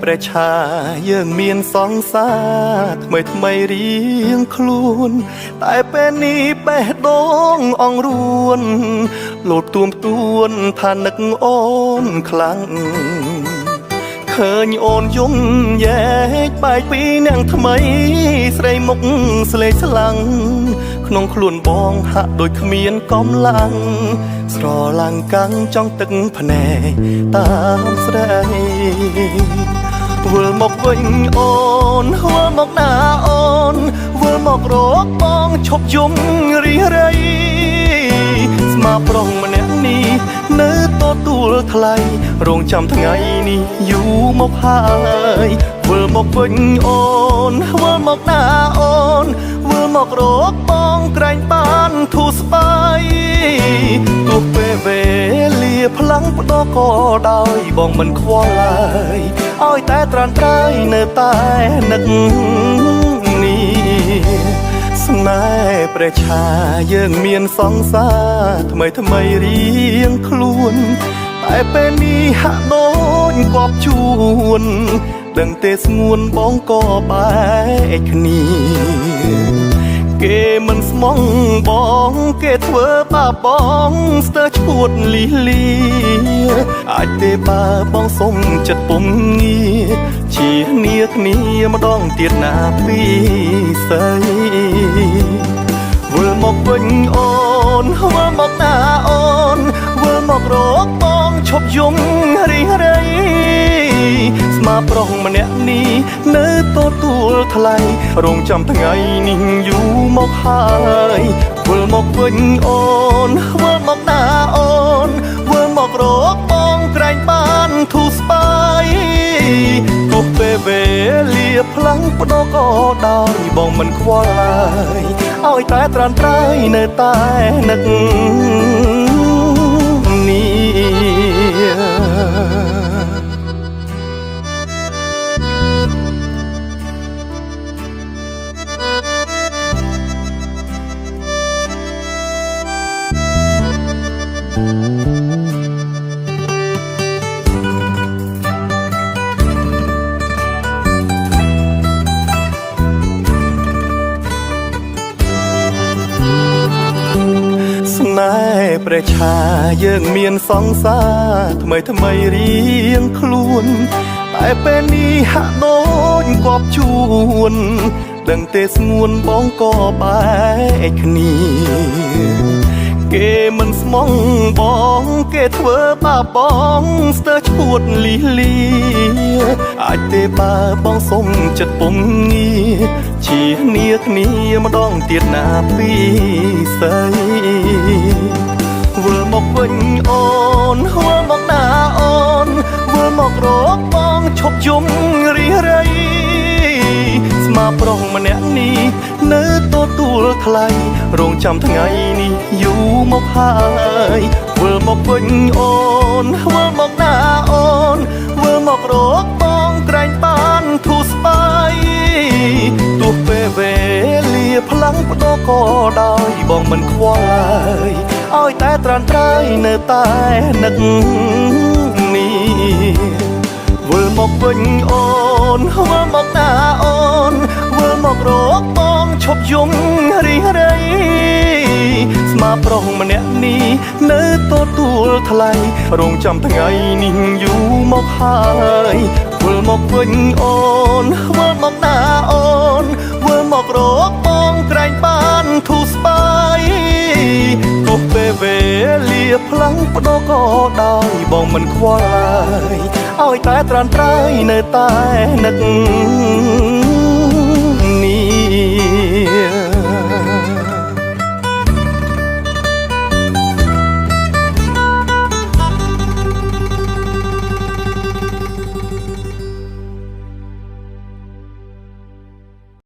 ប្រឆាយើងមានសង្សារថ្មីថ្មីរៀងខ្លួនតែពេលនេះបេះដូងអង្រួនលោតទួមទួនថានឹកអូនខ្លាំងឃើញអូនយំយែកបែកពីនាងថ្មីស្រីមុខស្លេកស្លាំងក្នុងខ្លួនបងហាក់ដូចគ្មានកម្លាំងស្រឡាំងកាំងចង់ទឹកភ្នែកតាមស្រីវិលមកវិញអូនវិលមកណាអូនវិលមករកបងឈប់យំរីរៃស្មាប្រុសម្នាក់នេះនៅទទួលថ្លៃរងចាំថ្ងៃនេះយូរមកហើយវិលមកវិញអូនវិលមកណាអូនវិលមករកបងក្រែងបានធូរស្បើយទោះពេលវេលាផ្លាំងផ្ដោក៏ដោយបងមិនខ្វល់ឡើយឲ្យតែត្រានត្រើយនៅតែនឹកនេះស្នេហ៍ព្រះឆាយើងមានសង្សារថ្មីថ្មីរៀងខ្លួនតែពេលនេះហាក់ដូចគប់ជួនដឹងទេស្ងួនបងក៏បែកគ្នាគេមិនស្មងបងគេធ្វើបាបបងស្ទើរឈួតលីលាអាចទេបើបងសុំចិត្តពុំងារជាគ្នាម្ដងទៀតណាពីស្អីវិលមកវិញអូនវិលមកណាអូនវិលមករកបងឈប់យំរីរៃស្មាប្រុសម្នាក់នេះនៅទទួលថ្លៃរងចាំថ្ងៃនេះយូរមកហើយវិលមកវិញអូនវិលមកណាអូនវិលមករកបងក្រែងបានធូរស្បើយទោះពេលវេលាផ្លាំងផ្ដោក៏ដោយបងមិនខ្វល់ឡើយឲ្យតែត្រានត្រើយនៅតែនឹកនេះស្នេហ៍ព្រះឆាយើងមានសង្សារថ្មីថ្មីរៀងខ្លួនតែពេលនេះហាក់ដូចគប់ជួនដឹងទេស្ងួនបងក៏បែកគ្នាគេមិនស្មងបងគេធ្វើបាបបងស្ទើរឈួតលីលាអាចទេបើបងសុំចិត្តពុំងារជាគ្នាម្ដងទៀតណាពីស្អីវិលមកវិញអូនវិលមកណាអូនវិលមករកបងឈប់យំរីរៃស្មាប្រុសម្នាក់នេះនៅទទួលថ្លៃរងចាំថ្ងៃនេះយូរមកហើយវិលមកវិញអូនវិលមកណាអូនវិលមករកបងក្រែងបានធូរស្បើយទោះពេលវេលាផ្លាំងផ្ដោក៏ដោយបងមិនខ្វល់ឡើយឲ្យតែត្រានត្រើយនៅតែនឹកនេះវិលមកវិញអូនវិលមកណាអូនវិលមករកបងឈប់យំរីរៃស្មាប្រុសម្នាក់នេះនៅទទួលថ្លៃរងចាំថ្ងៃនេះយូរមកហើយវិលមកវិញអូនវិលមកណាអូនវិលមករកបងក្រែងបានធូរស្បើយទោះពេលវេលាផ្លាំងផ្ដោក៏ដោយបងមិនខ្វល់ឡើយឲ្យតែត្រានត្រើយនៅតែនឹក